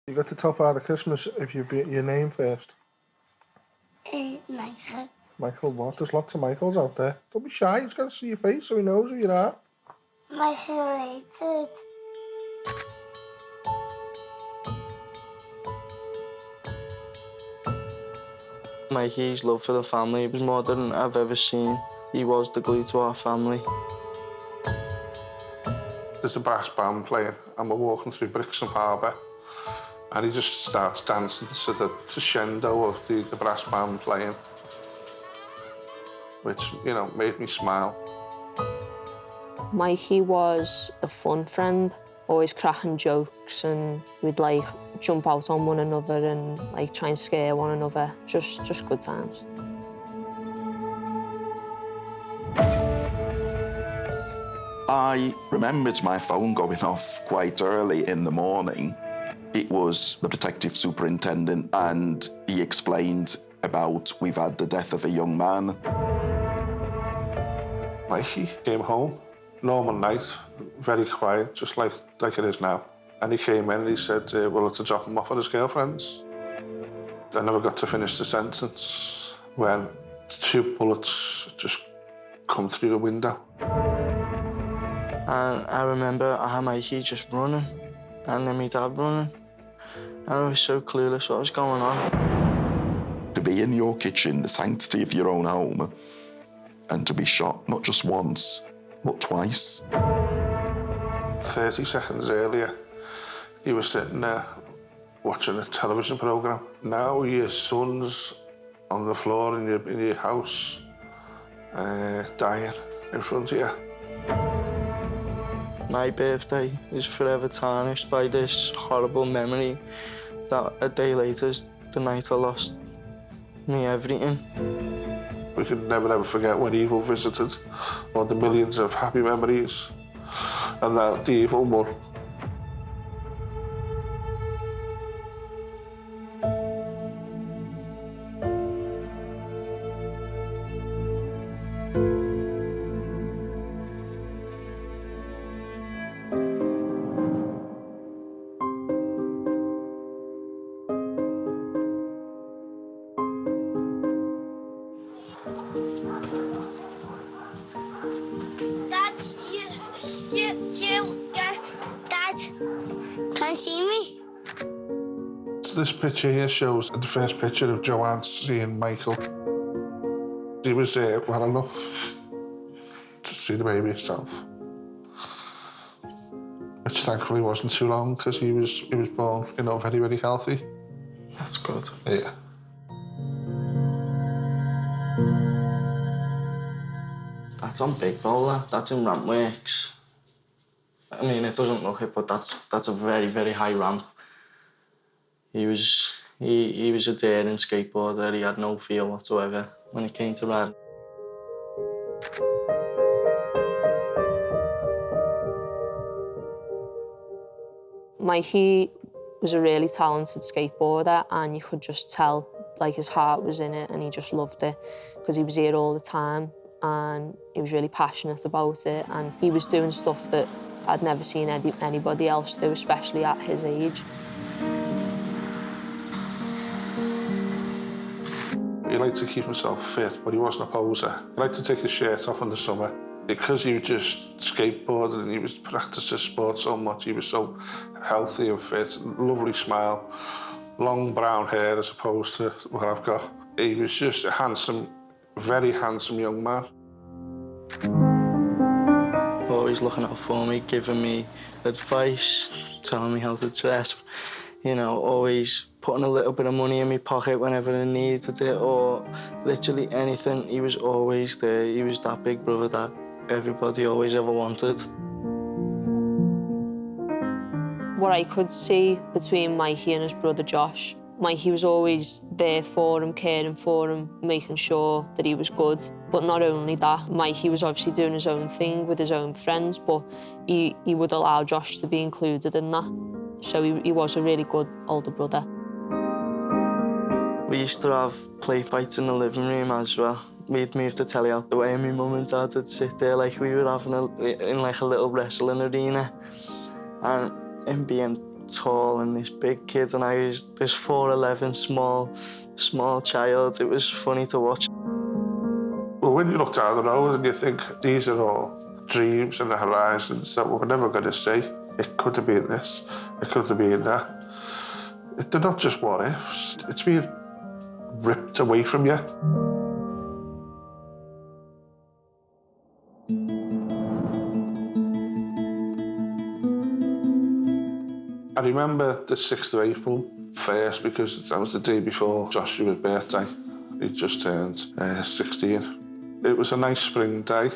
You got to tell Father Christmas if you beat your name first. Michael. Michael what? There's lots of Michaels out there. Don't be shy, he's got to see your face so he knows who you are. Mikey Rainsford. Mikey's love for the family was more than I've ever seen. He was the glue to our family. There's a brass band playing and we're walking through Brixham Harbour and he just starts dancing to the crescendo of the brass band playing, which, you know, made me smile. Mikey was a fun friend, always cracking jokes, and we'd like jump out on one another and like try and scare one another. Just good times. I remembered my phone going off quite early in the morning. It was the detective superintendent, and he explained about we've had the death of a young man. Mikey came home, normal night, very quiet, just like it is now. And he came in and he said, well, to drop him off at his girlfriend's. I never got to finish the sentence when 2 bullets just come through the window. And I remember I had Mikey just running, and then my dad running. And I was so clueless what was going on. To be in your kitchen, the sanctity of your own home, and to be shot not just once, but twice. 30 seconds earlier, he was sitting there watching a television programme. Now your son's on the floor in your house, dying in front of you. My birthday is forever tarnished by this horrible memory that a day later is the night I lost me everything. We could never ever forget when evil visited, or the millions of happy memories, and that the evil won. Dad, can you see me? This picture here shows the first picture of Joanne seeing Michael. He was well enough to see the baby itself, which thankfully wasn't too long because he was born, you know, very, very healthy. That's good. Yeah. That's on Big Bowler. That's in Rampworks. I mean, it doesn't look it, but that's a very, very high ramp. He was a daring skateboarder. He had no fear whatsoever when it came to riding. Mikey was a really talented skateboarder, and you could just tell like his heart was in it and he just loved it because he was here all the time and he was really passionate about it, and he was doing stuff that I'd never seen anybody else do, especially at his age. He liked to keep himself fit, but he wasn't a poser. He liked to take his shirt off in the summer. Because he was just skateboarding and he was practicing sport so much, he was so healthy and fit, lovely smile, long brown hair as opposed to what I've got. He was just a handsome, very handsome young man. Always looking out for me, giving me advice, telling me how to dress, you know, always putting a little bit of money in my pocket whenever I needed it, or literally anything. He was always there. He was that big brother that everybody always ever wanted. What I could see between Mikey and his brother Josh, Mikey was always there for him, caring for him, making sure that he was good. But not only that, Mikey was obviously doing his own thing with his own friends, but he would allow Josh to be included in that. So he was a really good older brother. We used to have play fights in the living room as well. We'd move the telly out the way and my mum and dad would sit there like we were having in like a little wrestling arena. And him being tall and this big kid, and I was this 4'11", small child. It was funny to watch. Well, when you look down the road and you think, these are all dreams and the horizons that we're never going to see. It could have been this, it could have been that. They're not just what ifs, it's being ripped away from you. I remember the 6th of April first because that was the day before Joshua's birthday. He just turned 16. It was a nice spring day.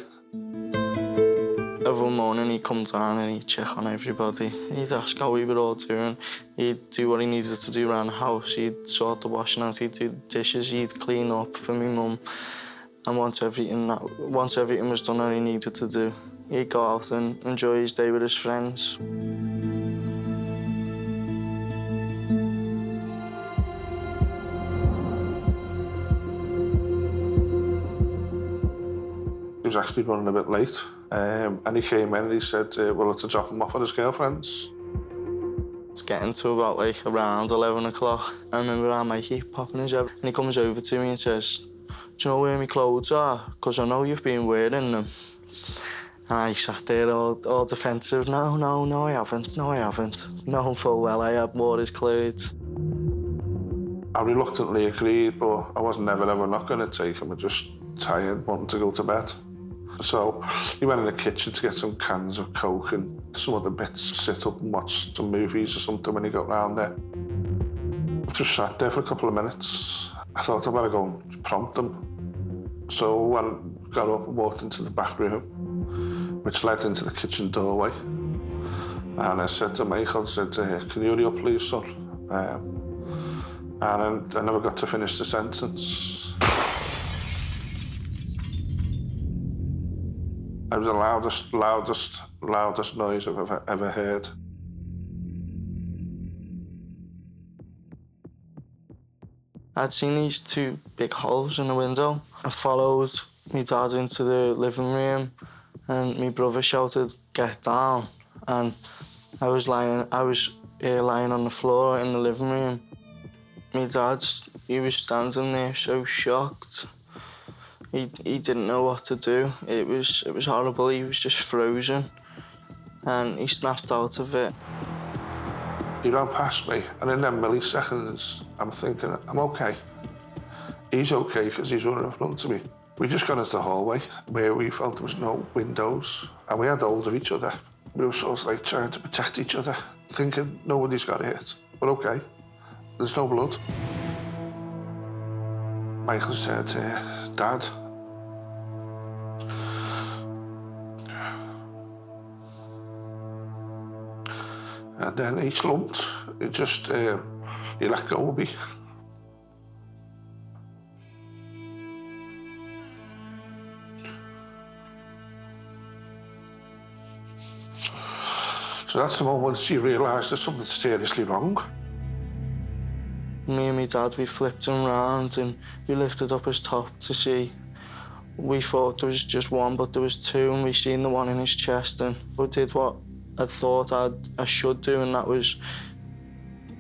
Every morning he'd come down and he'd check on everybody. He'd ask how we were all doing. He'd do what he needed to do around the house. He'd sort the washing out, he'd do the dishes, he'd clean up for me mum. And once everything was done that he needed to do, he'd go out and enjoy his day with his friends. He was actually running a bit late, and he came in and he said, well, to drop him off at his girlfriend's. It's getting to about like around 11 o'clock. I remember our Mikey popping his head, and he comes over to me and says, do you know where my clothes are? Because I know you've been wearing them. And I sat there all defensive. No, I haven't. No, I haven't. Knowing full well I had wore his clothes. I reluctantly agreed, but I was never ever not going to take him. I just tired, wanting to go to bed. So he went in the kitchen to get some cans of Coke and some other bits, sit up and watch some movies or something when he got round there. I just sat there for a couple of minutes. I thought I'd better go and prompt him. So I got up and walked into the back room, which led into the kitchen doorway. And I said to Michael, I said, can you hurry up please, son? And I never got to finish the sentence. It was the loudest noise I've ever heard. I'd seen these two big holes in the window. I followed my dad into the living room and my brother shouted, get down. And I was lying on the floor in the living room. My dad, he was standing there so shocked. He didn't know what to do. It was horrible. He was just frozen, and he snapped out of it. He ran past me, and in them milliseconds, I'm thinking, I'm okay. He's okay because he's running in front of me. We just got into the hallway where we felt there was no windows, and we had hold of each other. We were sort of like trying to protect each other, thinking nobody's got hit. But okay, there's no blood. Michael said, Dad. And then he slumped. It just, he let go of me. So that's the moment you realise there's something seriously wrong. Me and my dad, we flipped him round and we lifted up his top to see. We thought there was just one, but there was two, and we seen the one in his chest, and we did what I thought I should do, and that was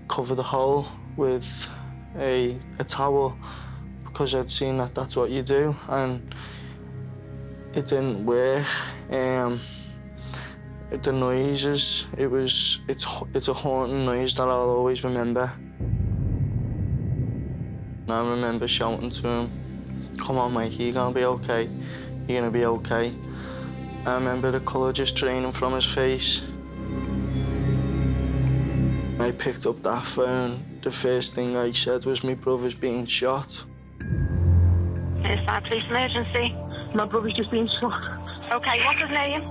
cover the hole with a towel, because I'd seen that that's what you do, and it didn't work. The noises, it's a haunting noise that I'll always remember. And I remember shouting to him, come on, Mikey, you're gonna be okay. You're gonna be okay. I remember the colour just draining from his face. I picked up that phone. The first thing I said was my brother's being shot. Is that police emergency? My brother's just been shot. Okay, what's his name?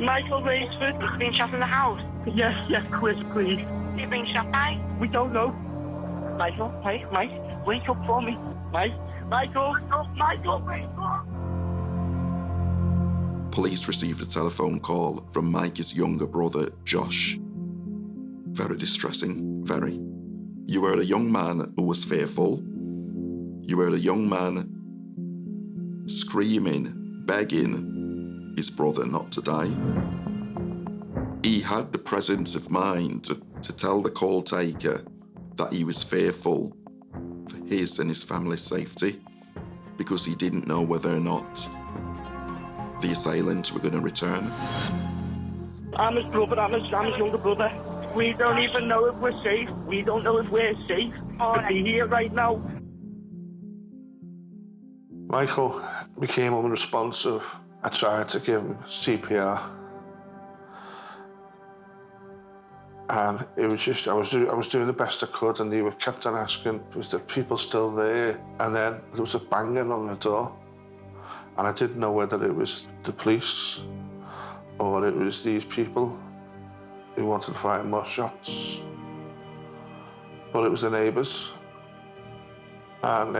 Michael Rainsford. He's been shot in the house. Yes, quick, please. He's been shot by? We don't know. Michael, hey, Mike, wake up for me. Mike, Michael, wake up. Police received a telephone call from Mikey's younger brother, Josh. Very distressing, very. You were a young man who was fearful. You were a young man screaming, begging his brother not to die. He had the presence of mind to tell the call taker that he was fearful for his and his family's safety because he didn't know whether or not the assailants were going to return. I'm his brother, I'm his younger brother. We don't even know if we're safe. We don't know if we're safe to be here right now. Michael became unresponsive. I tried to give him CPR. And it was just, I was doing the best I could, and they were kept on asking, was the people still there? And then there was a banging on the door. And I didn't know whether it was the police or it was these people who wanted to fire more shots. But it was the neighbours. And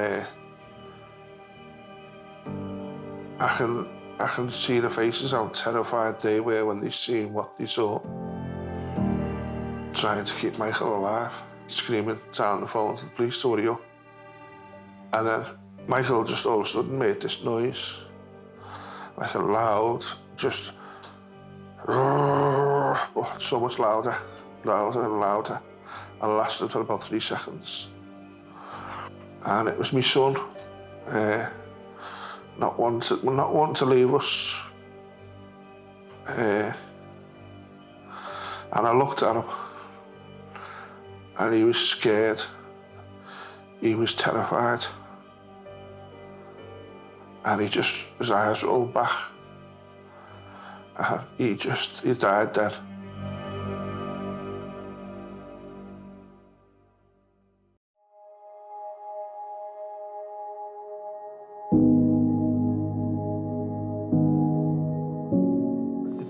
I can see the faces, how terrified they were when they seen what they saw. Trying to keep Michael alive, screaming down the phone to the police to hurry up. And then Michael just all of a sudden made this noise, like a loud, just, but so much louder, louder and louder, and lasted for about 3 seconds. And it was my son, not wanting to leave us. And I looked at him, and he was scared. He was terrified. And his eyes rolled back. And he died dead.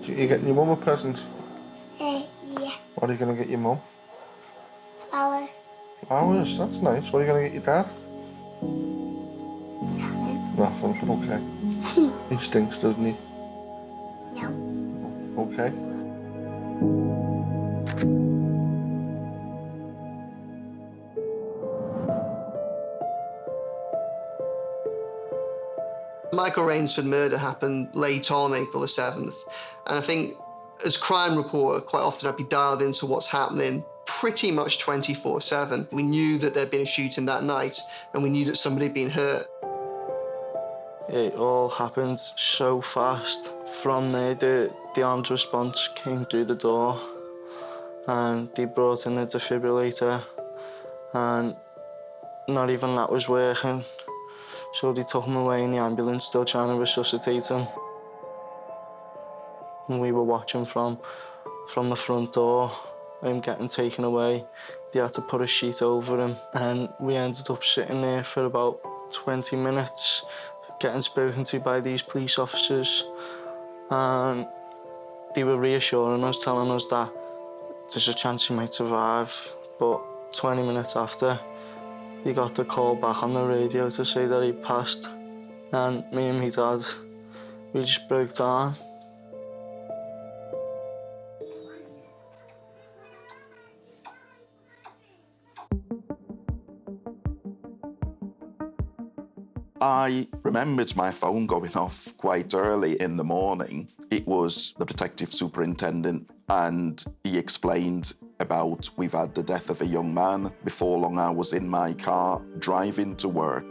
You getting your mum a present? Yeah. What are you going to get your mum? Flowers. Flowers, that's nice. What are you going to get your dad? Nothing, okay. He stinks, doesn't he? No. Okay. Michael Rainsford murder happened late on April the 7th. And I think as crime reporter, quite often I'd be dialed into what's happening pretty much 24/7. We knew that there'd been a shooting that night, and we knew that somebody had been hurt. It all happened so fast. From there, the armed response came through the door, and they brought in a defibrillator, and not even that was working. So they took him away in the ambulance, still trying to resuscitate him. And we were watching from the front door, him getting taken away. They had to put a sheet over him, and we ended up sitting there for about 20 minutes, getting spoken to by these police officers. And they were reassuring us, telling us that there's a chance he might survive. But 20 minutes after, he got the call back on the radio to say that he passed. And me and my dad, we just broke down. I remembered my phone going off quite early in the morning. It was the detective superintendent, and he explained about we've had the death of a young man. Before long, I was in my car driving to work.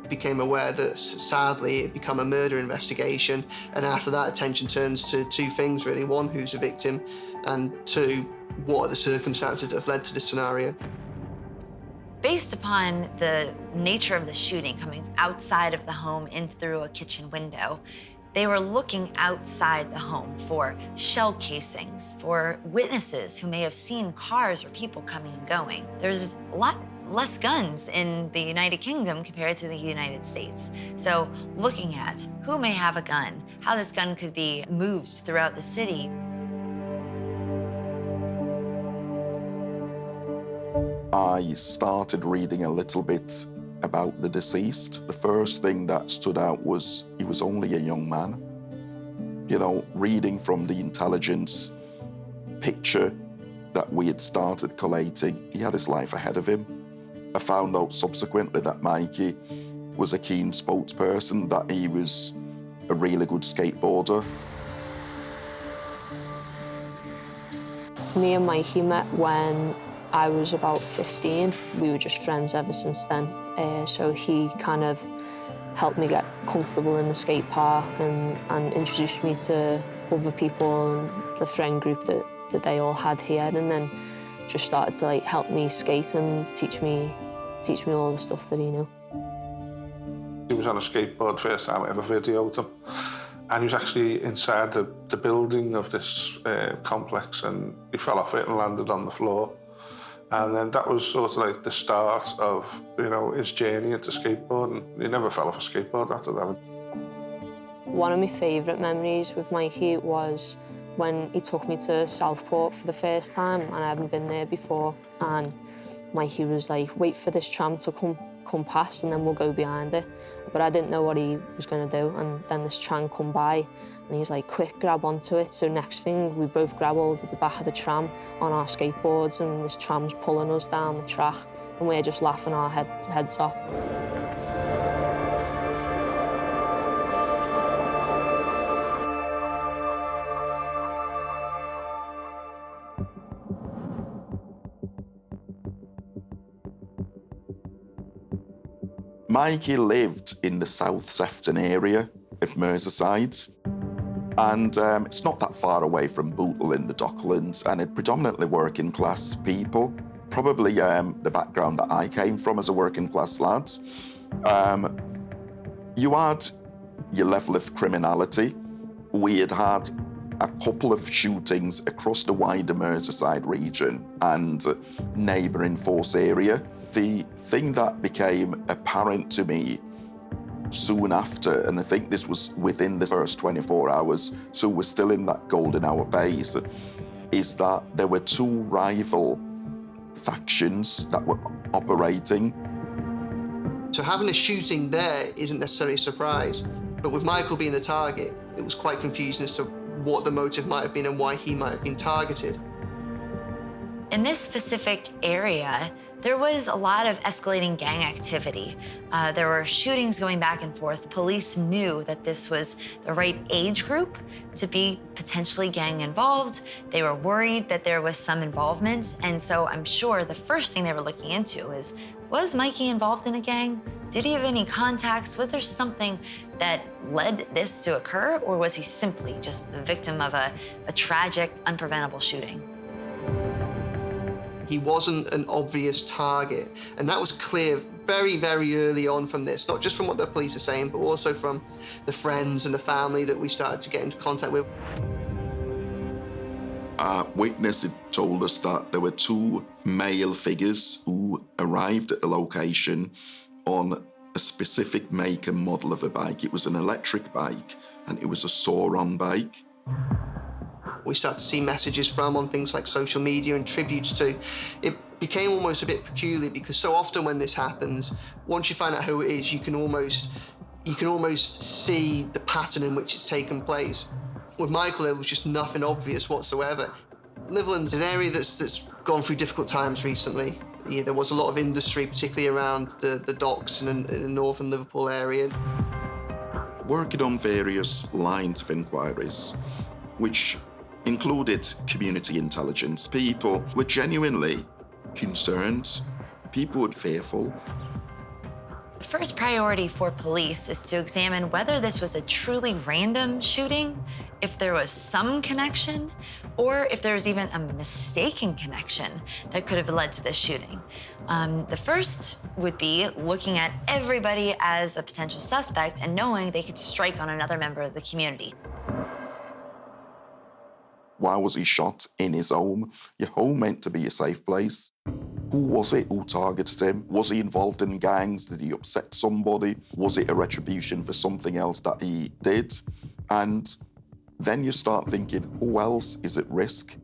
Became aware that, sadly, it became a murder investigation, and after that, attention turns to two things, really. One, who's a victim, and two, what are the circumstances that have led to this scenario. Based upon the nature of the shooting, coming outside of the home in through a kitchen window, they were looking outside the home for shell casings, for witnesses who may have seen cars or people coming and going. There's a lot less guns in the United Kingdom compared to the United States. So looking at who may have a gun, how this gun could be moved throughout the city. I started reading a little bit about the deceased. The first thing that stood out was he was only a young man. You know, reading from the intelligence picture that we had started collating, he had his life ahead of him. I found out subsequently that Mikey was a keen spokesperson, that he was a really good skateboarder. Me and Mikey met when I was about 15. We were just friends ever since then. So he kind of helped me get comfortable in the skate park and introduced me to other people and the friend group that they all had here, and then just started to like help me skate and teach me all the stuff that he knew. He was on a skateboard first time I ever videoed him, and he was actually inside the building of this complex, and he fell off it and landed on the floor. And then that was sort of like the start of, you know, his journey into skateboarding. He never fell off a skateboard after that. One of my favourite memories with Mikey was when he took me to Southport for the first time, and I hadn't been there before. And Mikey was like, wait for this tram to come past and then we'll go behind it. But I didn't know what he was going to do, and then this tram come by and he's like, quick, grab onto it. So next thing, we both grab hold of the back of the tram on our skateboards, and this tram's pulling us down the track and we're just laughing our heads off. Mikey lived in the South Sefton area of Merseyside, and it's not that far away from Bootle in the Docklands, and it predominantly working class people, probably the background that I came from as a working class lad. You had your level of criminality. We had had a couple of shootings across the wider Merseyside region and neighbouring Force area. The thing that became apparent to me soon after, and I think this was within the first 24 hours, so we're still in that golden hour phase, is that there were two rival factions that were operating. So having a shooting there isn't necessarily a surprise, but with Michael being the target, it was quite confusing as to what the motive might have been and why he might have been targeted. In this specific area, there was a lot of escalating gang activity. There were shootings going back and forth. Police knew that this was the right age group to be potentially gang involved. They were worried that there was some involvement. And so I'm sure the first thing they were looking into is, was Mikey involved in a gang? Did he have any contacts? Was there something that led this to occur? Or was he simply just the victim of a tragic, unpreventable shooting? He wasn't an obvious target, and that was clear very, very early on from this, not just from what the police are saying, but also from the friends and the family that we started to get into contact with. A witness had told us that there were two male figures who arrived at the location on a specific make and model of a bike. It was an electric bike, and it was a Sauron bike. We started to see messages from on things like social media and tributes to. It became almost a bit peculiar because so often when this happens, once you find out who it is, you can almost see the pattern in which it's taken place. With Michael, there was just nothing obvious whatsoever. Liverland's an area that's gone through difficult times recently. Yeah, there was a lot of industry, particularly around the docks and in the northern Liverpool area. Working on various lines of inquiries, which included community intelligence. People were genuinely concerned. People were fearful. The first priority for police is to examine whether this was a truly random shooting, if there was some connection, or if there was even a mistaken connection that could have led to this shooting. The first would be looking at everybody as a potential suspect and knowing they could strike on another member of the community. Why was he shot in his home? Your home meant to be a safe place. Who was it who targeted him? Was he involved in gangs? Did he upset somebody? Was it a retribution for something else that he did? And then you start thinking, who else is at risk?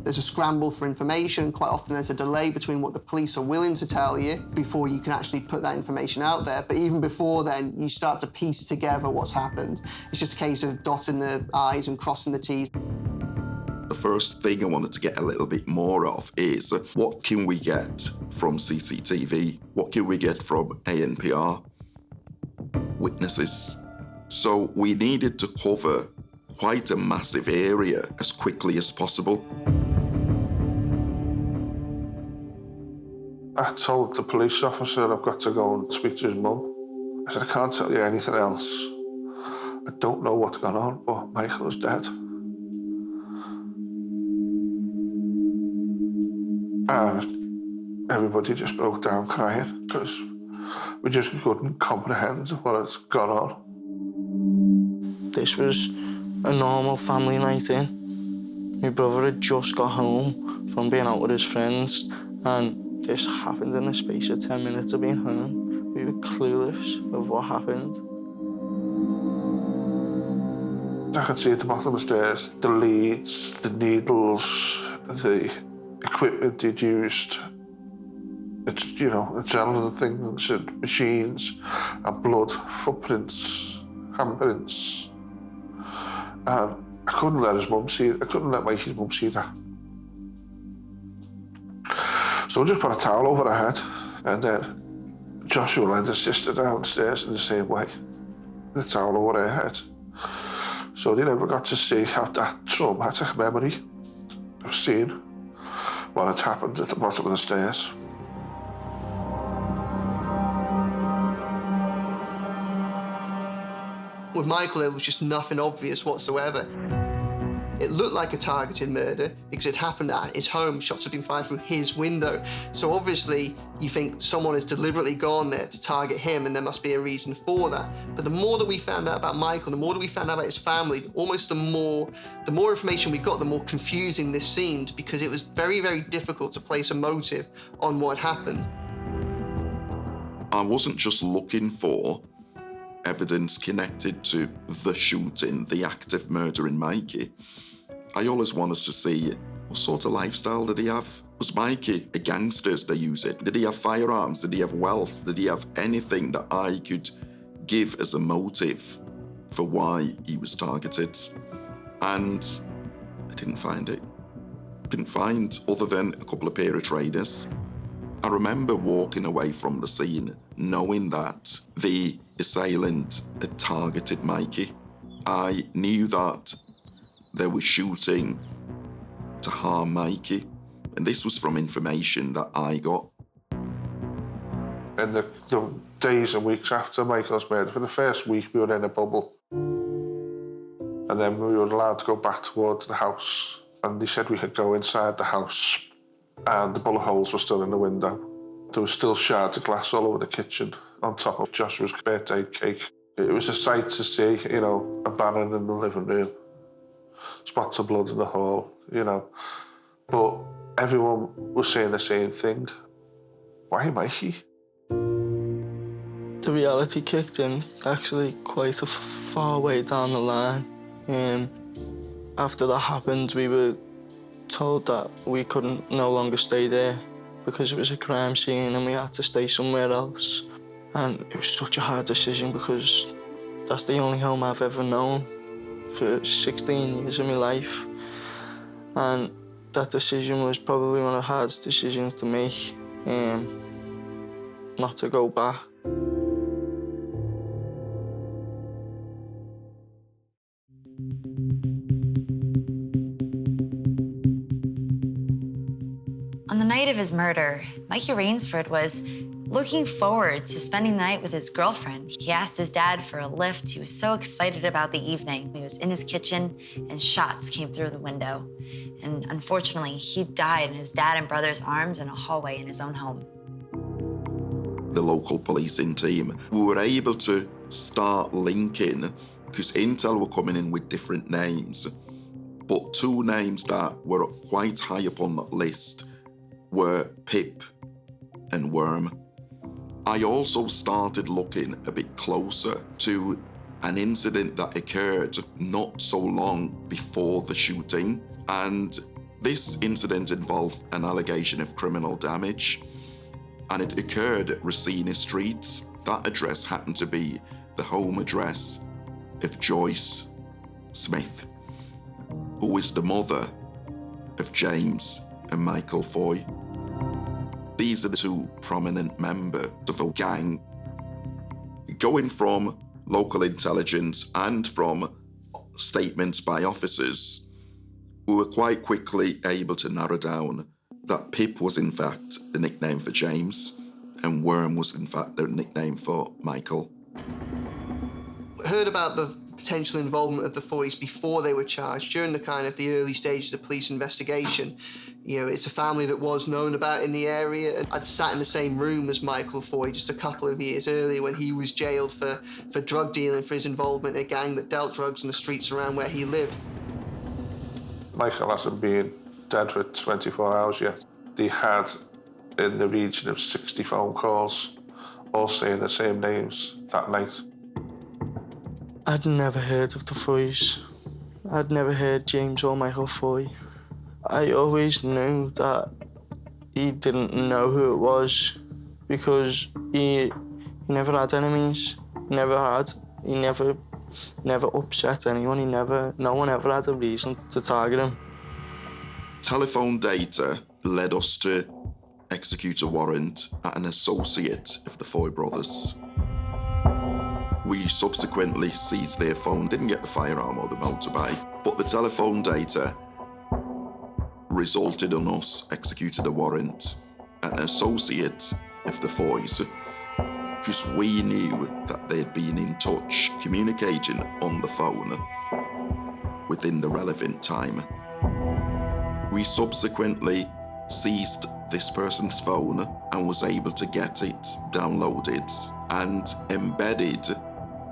There's a scramble for information. Quite often there's a delay between what the police are willing to tell you before you can actually put that information out there. But even before then, you start to piece together what's happened. It's just a case of dotting the I's and crossing the T's. The first thing I wanted to get a little bit more of is what can we get from CCTV? What can we get from ANPR? Witnesses. So we needed to cover quite a massive area as quickly as possible. I told the police officer I've got to go and speak to his mum. I said, I can't tell you anything else. I don't know what's gone on, but Michael is dead. And everybody just broke down crying because we just couldn't comprehend what has gone on. This was a normal family night in. My brother had just got home from being out with his friends, and this happened in the space of 10 minutes of being home. We were clueless of what happened. I could see at the bottom of the stairs the leads, the needles, the equipment he'd used. It's, you know, adrenaline things and machines and blood, footprints, handprints. And I couldn't let his mum see it. I couldn't let Mikey's mum see that. So I just put a towel over her head, and then Joshua led his sister downstairs in the same way, the towel over her head. So they never got to see how that traumatic memory of seeing what had happened at the bottom of the stairs. With Michael, there was just nothing obvious whatsoever. It looked like a targeted murder because it happened at his home. Shots had been fired through his window. So obviously, you think someone has deliberately gone there to target him, and there must be a reason for that. But the more that we found out about Michael, the more that we found out about his family, almost the more information we got, the more confusing this seemed, because it was very, very difficult to place a motive on what happened. I wasn't just looking for evidence connected to the shooting, the act of murdering Mikey. I always wanted to see what sort of lifestyle did he have. Was Mikey a gangster, as they use it? Did he have firearms? Did he have wealth? Did he have anything that I could give as a motive for why he was targeted? And I didn't find it. Didn't find other than a couple of pair of trainers. I remember walking away from the scene knowing that the assailant had targeted Mikey. I knew that they were shooting to harm Mikey, and this was from information that I got. In the days and weeks after Michael's murder, for the first week we were in a bubble. And then we were allowed to go back towards the house, and they said we could go inside the house, and the bullet holes were still in the window. There was still shards of glass all over the kitchen on top of Joshua's birthday cake. It was a sight to see, you know, a banner in the living room, spots of blood in the hall, you know. But everyone was saying the same thing. Why Mikey? The reality kicked in actually quite a far way down the line. After that happened, we were told that we couldn't no longer stay there because it was a crime scene and we had to stay somewhere else. And it was such a hard decision because that's the only home I've ever known for 16 years of my life. And that decision was probably one of the hardest decisions to make, not to go back. On the night of his murder, Mikey Rainsford was looking forward to spending the night with his girlfriend. He asked his dad for a lift. He was so excited about the evening. He was in his kitchen and shots came through the window. And unfortunately, he died in his dad and brother's arms in a hallway in his own home. The local policing team, we were able to start linking, because intel were coming in with different names, but two names that were quite high up on that list were Pip and Worm. I also started looking a bit closer to an incident that occurred not so long before the shooting, and this incident involved an allegation of criminal damage, and it occurred at Racina Street. That address happened to be the home address of Joyce Smith, who is the mother of James and Michael Foy. These are the two prominent members of a gang. Going from local intelligence and from statements by officers, we were quite quickly able to narrow down that Pip was in fact the nickname for James and Worm was in fact the nickname for Michael. Heard about the potential involvement of the Foys before they were charged, during the early stages of the police investigation. You know, it's a family that was known about in the area. I'd sat in the same room as Michael Foy just a couple of years earlier when he was jailed for drug dealing, for his involvement in a gang that dealt drugs in the streets around where he lived. Michael hasn't been dead for 24 hours yet. They had in the region of 60 phone calls, all saying the same names that night. I'd never heard of the Foys. I'd never heard James or Michael Foy. I always knew that he didn't know who it was because he never had enemies. He never had. He never upset anyone. No one ever had a reason to target him. Telephone data led us to execute a warrant at an associate of the Foy brothers. We subsequently seized their phone, didn't get the firearm or the motorbike, but the telephone data resulted in us executing a warrant at an associate of the Foys because we knew that they'd been in touch, communicating on the phone within the relevant time. We subsequently seized this person's phone and was able to get it downloaded and embedded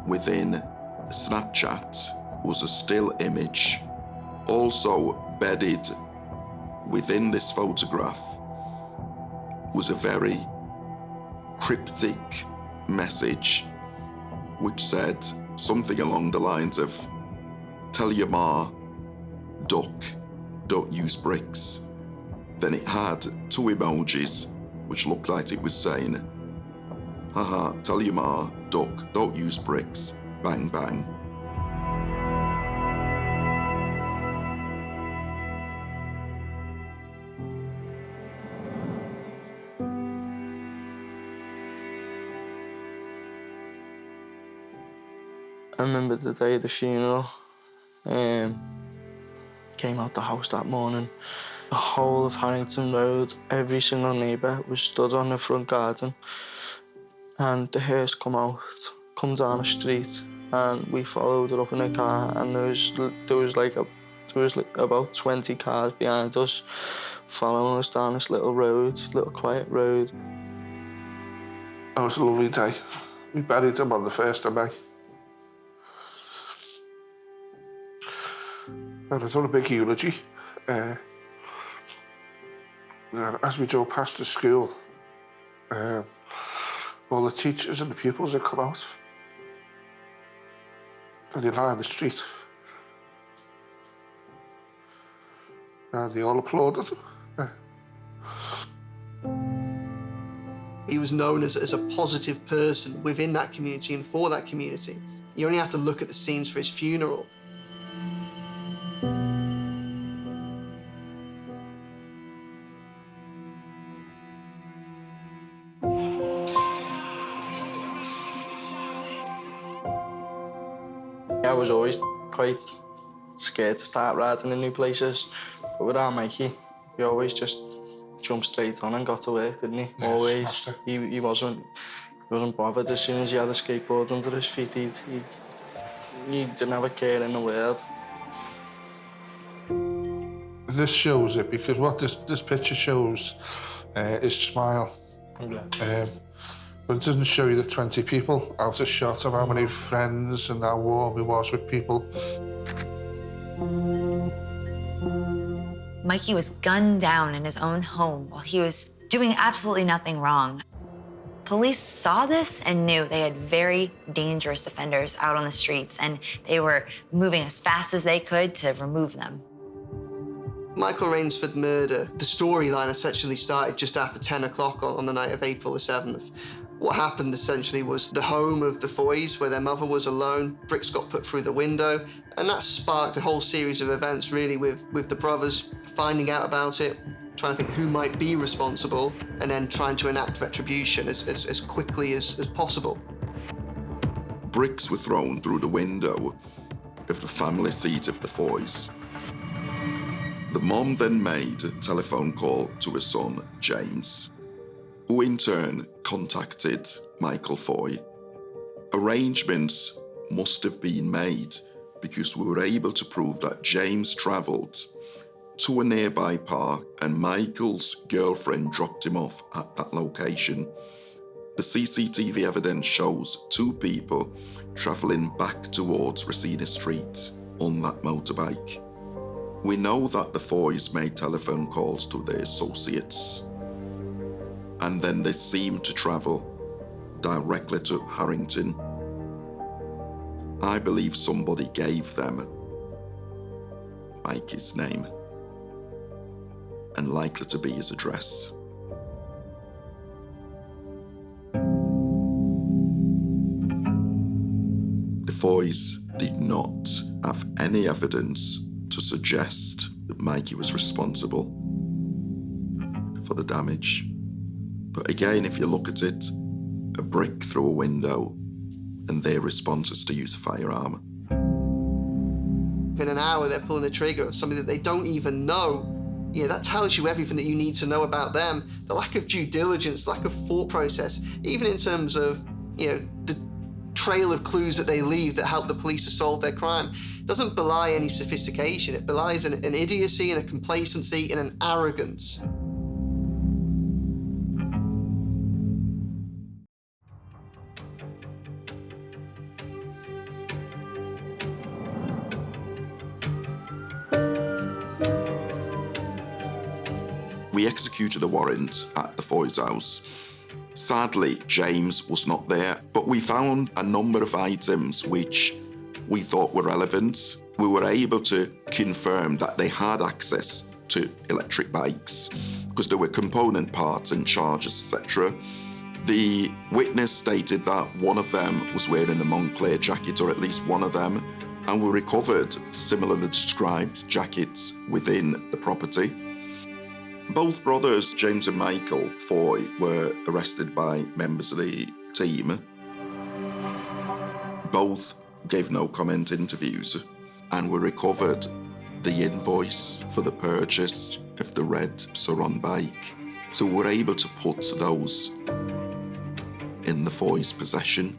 within Snapchat was a still image. Also bedded within this photograph was a very cryptic message which said something along the lines of, "Tell your ma, duck, don't use bricks." Then it had two emojis which looked like it was saying, "Haha, tell your ma, duck, don't use bricks, bang bang." I remember the day of the funeral. Came out the house that morning. The whole of Harrington Road, every single neighbour was stood on the front garden. And the hearse come down the street, and we followed it up in a car. And there was about 20 cars behind us, following us down this little quiet road. It was a lovely day. We buried him on the 1st of May. And I done a big eulogy. As we drove past the school, all the teachers and the pupils had come out. And they lie on the street. And they all applauded him. He was known as a positive person within that community and for that community. You only have to look at the scenes for his funeral. I was always quite scared to start riding in new places, but with our Mikey, he always just jumped straight on and got to work, didn't he? Yeah, always. He wasn't bothered as soon as he had a skateboard under his feet. He didn't have a care in the world. This shows it because what this picture shows is Smile. Yeah. But it doesn't show you the 20 people out of shot of how many friends and how warm he was with people. Mikey was gunned down in his own home while he was doing absolutely nothing wrong. Police saw this and knew they had very dangerous offenders out on the streets, and they were moving as fast as they could to remove them. Michael Rainsford murder, the storyline essentially started just after 10 o'clock on the night of April the 7th. What happened essentially was the home of the Foys, where their mother was alone, bricks got put through the window, and that sparked a whole series of events really with the brothers finding out about it, trying to think who might be responsible, and then trying to enact retribution as quickly as possible. Bricks were thrown through the window of the family seat of the Foys. The mom then made a telephone call to her son, James, who in turn contacted Michael Foy. Arrangements must have been made because we were able to prove that James travelled to a nearby park and Michael's girlfriend dropped him off at that location. The CCTV evidence shows two people travelling back towards Reseda Street on that motorbike. We know that the Foys made telephone calls to their associates, and then they seemed to travel directly to Harrington. I believe somebody gave them Mikey's name and likely to be his address. The Foys did not have any evidence to suggest that Mikey was responsible for the damage. But again, if you look at it, a brick through a window and their response is to use a firearm. In an hour, they're pulling the trigger of something that they don't even know. That tells you everything that you need to know about them. The lack of due diligence, lack of thought process, even in terms of, the trail of clues that they leave that help the police to solve their crime, doesn't belie any sophistication. It belies an idiocy and a complacency and an arrogance. We executed a warrant at the Foy's house. Sadly, James was not there, but we found a number of items which we thought were relevant. We were able to confirm that they had access to electric bikes because there were component parts and chargers, etc. The witness stated that one of them was wearing a Moncler jacket, or at least one of them, and we recovered similarly described jackets within the property. Both brothers, James and Michael Foy, were arrested by members of the team. Both gave no comment interviews, and we recovered the invoice for the purchase of the red Surron bike. So we were able to put those in the Foy's possession.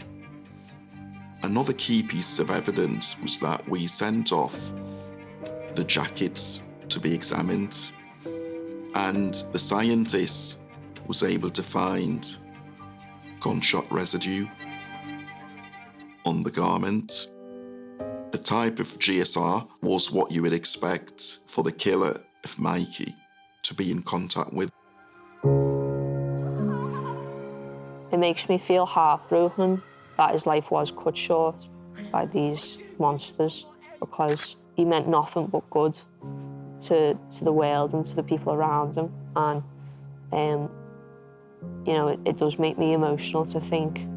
Another key piece of evidence was that we sent off the jackets to be examined, and the scientist was able to find gunshot residue on the garment. The type of GSR was what you would expect for the killer of Mikey to be in contact with. It makes me feel heartbroken that his life was cut short by these monsters, because he meant nothing but good to the world and to the people around him. And, it does make me emotional to think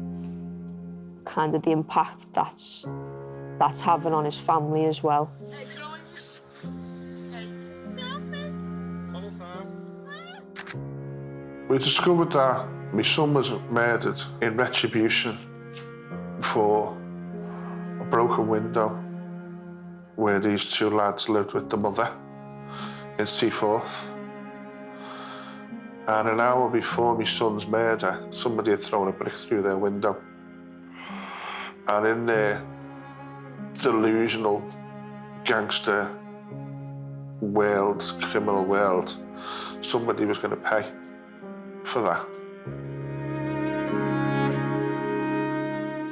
kind of the impact that's having on his family as well. We discovered that my son was murdered in retribution for a broken window where these two lads lived with the mother in Seaforth. And an hour before my son's murder, somebody had thrown a brick through their window. And in their delusional gangster world, criminal world, somebody was going to pay for that.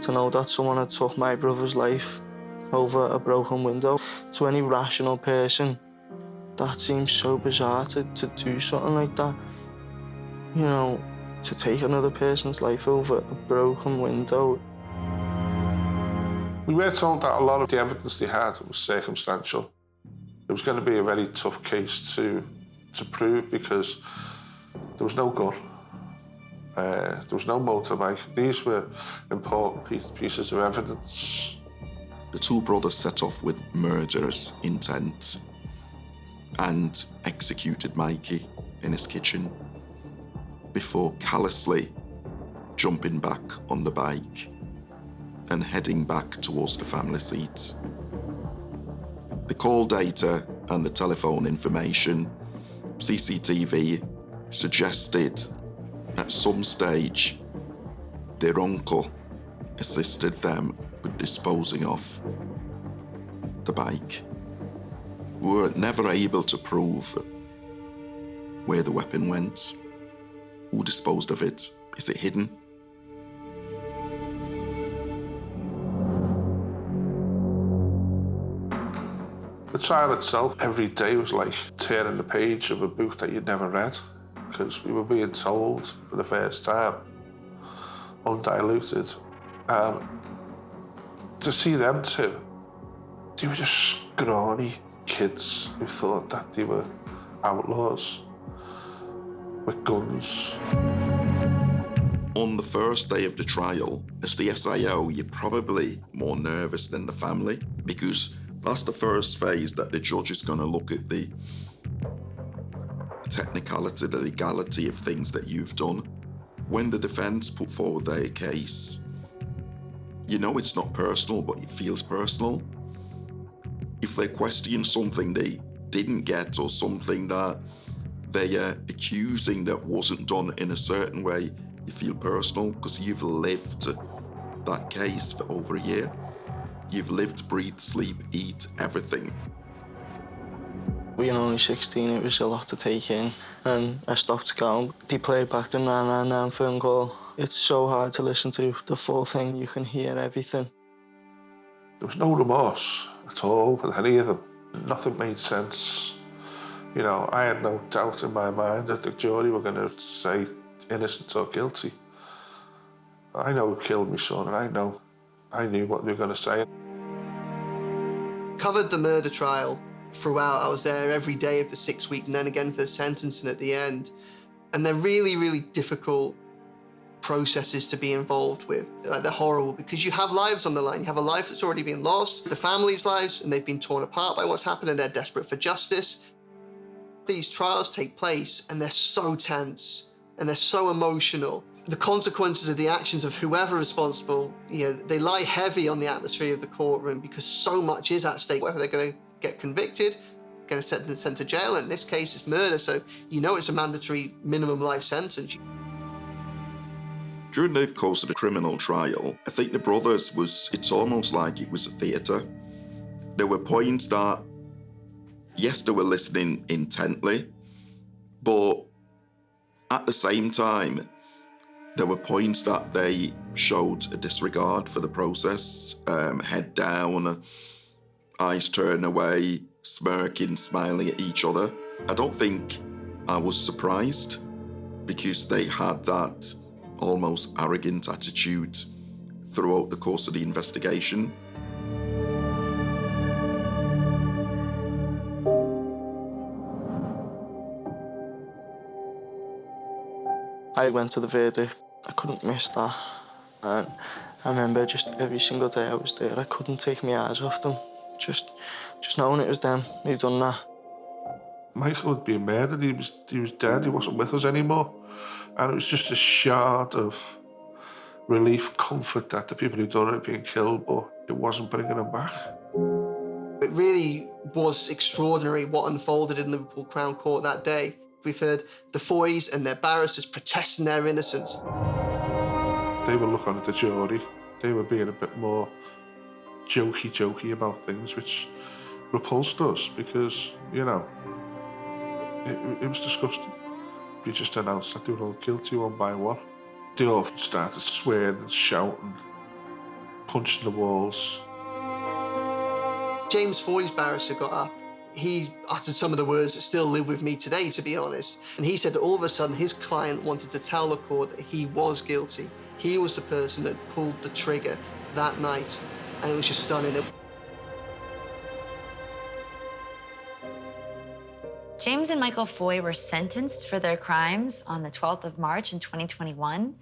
To know that someone had took my brother's life over a broken window, to any rational person, that seems so bizarre to do something like that. To take another person's life over a broken window. We were told that a lot of the evidence they had was circumstantial. It was going to be a very tough case to prove because there was no gun, there was no motorbike. These were important pieces of evidence. The two brothers set off with murderous intent and executed Mikey in his kitchen before callously jumping back on the bike and heading back towards the family seat. The call data and the telephone information, CCTV, suggested at some stage their uncle assisted them with disposing of the bike. We were never able to prove where the weapon went, who disposed of it, is it hidden? The trial itself, every day was like tearing the page of a book that you'd never read, because we were being told for the first time, undiluted. To see them two, they were just scrawny kids who thought that they were outlaws with guns. On the first day of the trial, as the SIO, you're probably more nervous than the family, because that's the first phase that the judge is going to look at the technicality, the legality of things that you've done. When the defense put forward their case, you know it's not personal, but it feels personal. If they question something they didn't get or something that they are accusing that wasn't done in a certain way, you feel personal because you've lived that case for over a year. You've lived, breathe, sleep, eat, everything. Being only 16, it was a lot to take in, and I stopped going. They played back the 999 phone call. It's so hard to listen to the full thing. You can hear everything. There was no remorse at all with any of them. Nothing made sense. You know, I had no doubt in my mind that the jury were going to say innocent or guilty. I know who killed my son, and I knew what they were going to say. Covered the murder trial throughout. I was there every day of the 6 week and then again for the sentencing at the end. And they're really, really difficult processes to be involved with. Like, they're horrible because you have lives on the line. You have a life that's already been lost, the family's lives, and they've been torn apart by what's happened, and they're desperate for justice. These trials take place and they're so tense and they're so emotional. The consequences of the actions of whoever is responsible, they lie heavy on the atmosphere of the courtroom because so much is at stake. Whether they're going to get convicted, going to get sent to jail. In this case, it's murder, so it's a mandatory minimum life sentence. During the course of the criminal trial, I think the brothers it's almost like it was a theatre. There were points that, yes, they were listening intently, but at the same time, there were points that they showed a disregard for the process, head down, eyes turned away, smirking, smiling at each other. I don't think I was surprised because they had that almost arrogant attitude throughout the course of the investigation. I went to the verdict. I couldn't miss that. And I remember just every single day I was there, I couldn't take my eyes off them. Just knowing it was them who'd done that. Michael had been murdered, he was dead, he wasn't with us anymore. And it was just a shard of relief, comfort that the people who'd done it had been killed, but it wasn't bringing them back. It really was extraordinary what unfolded in Liverpool Crown Court that day. We've heard the Foys and their barristers protesting their innocence. They were looking at the jury. They were being a bit more jokey about things, which repulsed us because, it was disgusting. We just announced that they were all guilty one by one. They all started swearing and shouting, punching the walls. James Foy's barrister got up. He uttered some of the words that still live with me today, to be honest. And he said that all of a sudden his client wanted to tell the court that he was guilty. He was the person that pulled the trigger that night. And it was just stunning. James and Michael Foy were sentenced for their crimes on the 12th of March in 2021.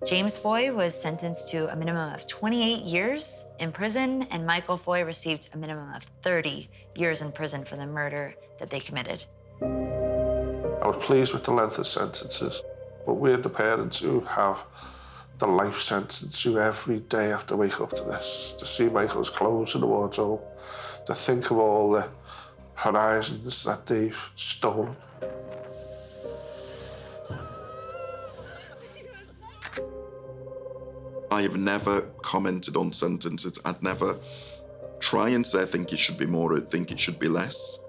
James Foy was sentenced to a minimum of 28 years in prison, and Michael Foy received a minimum of 30 years in prison for the murder that they committed. I was pleased with the length of sentences, but we're the parents who have the life sentence, who every day have to wake up to this, to see Michael's clothes in the wardrobe, To think of all the horizons that they've stolen. I have never commented on sentences. I'd never try and say I think it should be more, I think it should be less.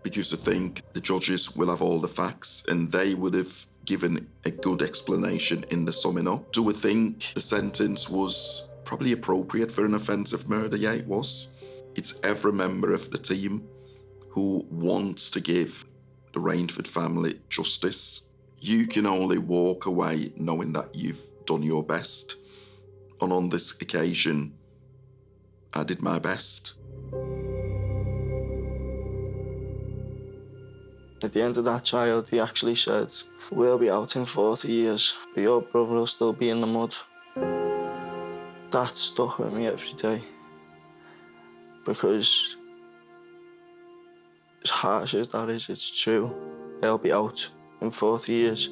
Because I think the judges will have all the facts and they would have given a good explanation in the summing up. Do I think the sentence was probably appropriate for an offence of murder? Yeah, it was. It's every member of the team who wants to give the Rainsford family justice. You can only walk away knowing that you've done your best. And on this occasion, I did my best. At the end of that trial, he actually said, "We'll be out in 40 years, but your brother will still be in the mud." That stuck with me every day. Because as harsh as that is, it's true. They'll be out in 40 years,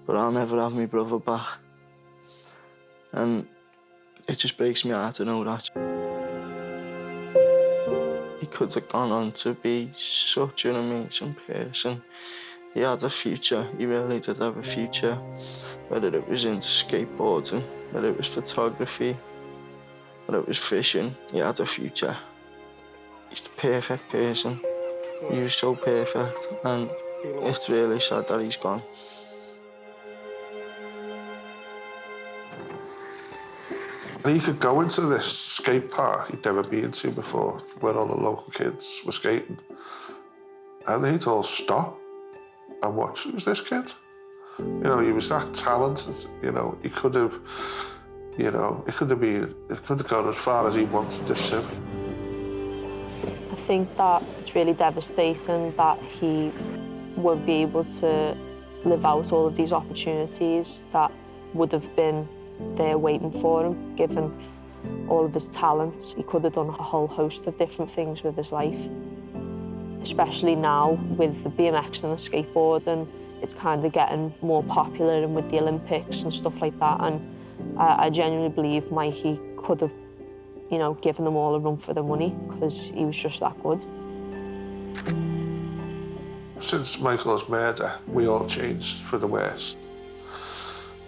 but I'll never have my brother back. And it just breaks my heart to know that. He could have gone on to be such an amazing person. He had a future, he really did have a future. Whether it was into skateboarding, whether it was photography, whether it was fishing, he had a future. He's the perfect person. He was so perfect, and it's really sad that he's gone. He could go into this skate park he'd never been to before, where all the local kids were skating, and they'd all stop and watch. Who's this kid? You know, he was that talented. You know, he could have, you know, it could have gone as far as he wanted it to. I think that it's really devastating that he won't be able to live out all of these opportunities that would have been there waiting for him, given all of his talents. He could have done a whole host of different things with his life. Especially now with the BMX and the skateboarding, it's kind of getting more popular, and with the Olympics and stuff like that. And I genuinely believe Mikey could have, you know, given them all a run for their money because he was just that good. Since Michael's murder, we all changed for the worse.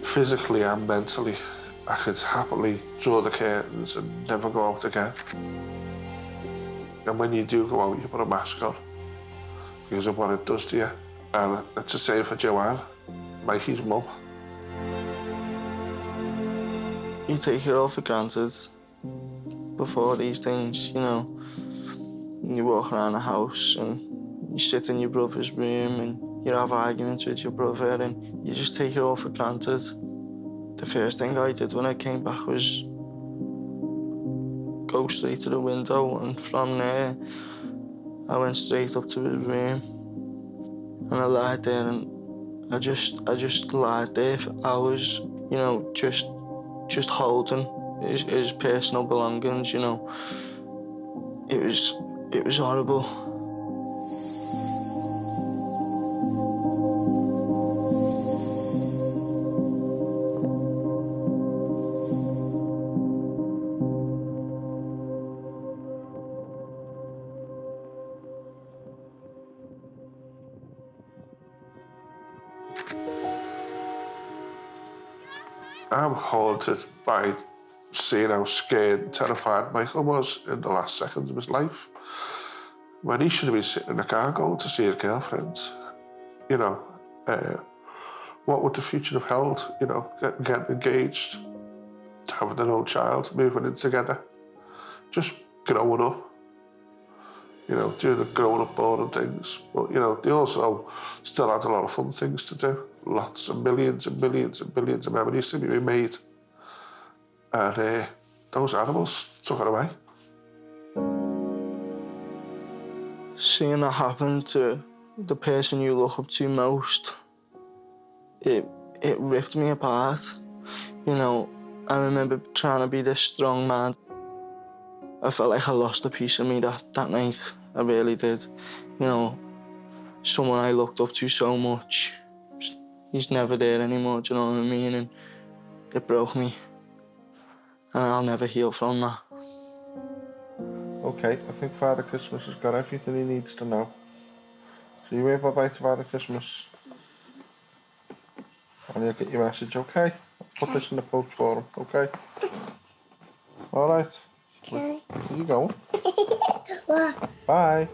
Physically and mentally, I could happily draw the curtains and never go out again. And when you do go out, you put a mask on because of what it does to you. And it's the same for Joanne, Mikey's mum. You take it all for granted before these things, you know. You walk around the house and you sit in your brother's room and you have arguments with your brother and you just take it all for granted. The first thing I did when I came back was go straight to the window, and from there I went straight up to his room and I lied there and I just lied there for hours, you know, just holding his personal belongings, you know. It was horrible. I'm haunted by seeing how scared and terrified Michael was in the last seconds of his life. When he should have been sitting in the car going to see his girlfriend. You know, what would the future have held? You know, getting engaged, having their own child, moving in together, just growing up. You know, doing the grown-up boring things. But, you know, they also still had a lot of fun things to do. Lots of millions and millions and millions of memories to be remade. And those animals took it away. Seeing that happen to the person you look up to most, it ripped me apart. You know, I remember trying to be this strong man. I felt like I lost a piece of me that night. I really did. You know, someone I looked up to so much, he's never there anymore, do you know what I mean? And it broke me. And I'll never heal from that. Okay, I think Father Christmas has got everything he needs to know. So you wave bye-bye to Father Christmas. And you'll get your message, okay? I'll put this in the post for him, okay? Alright. Okay. Where you going? What? Bye.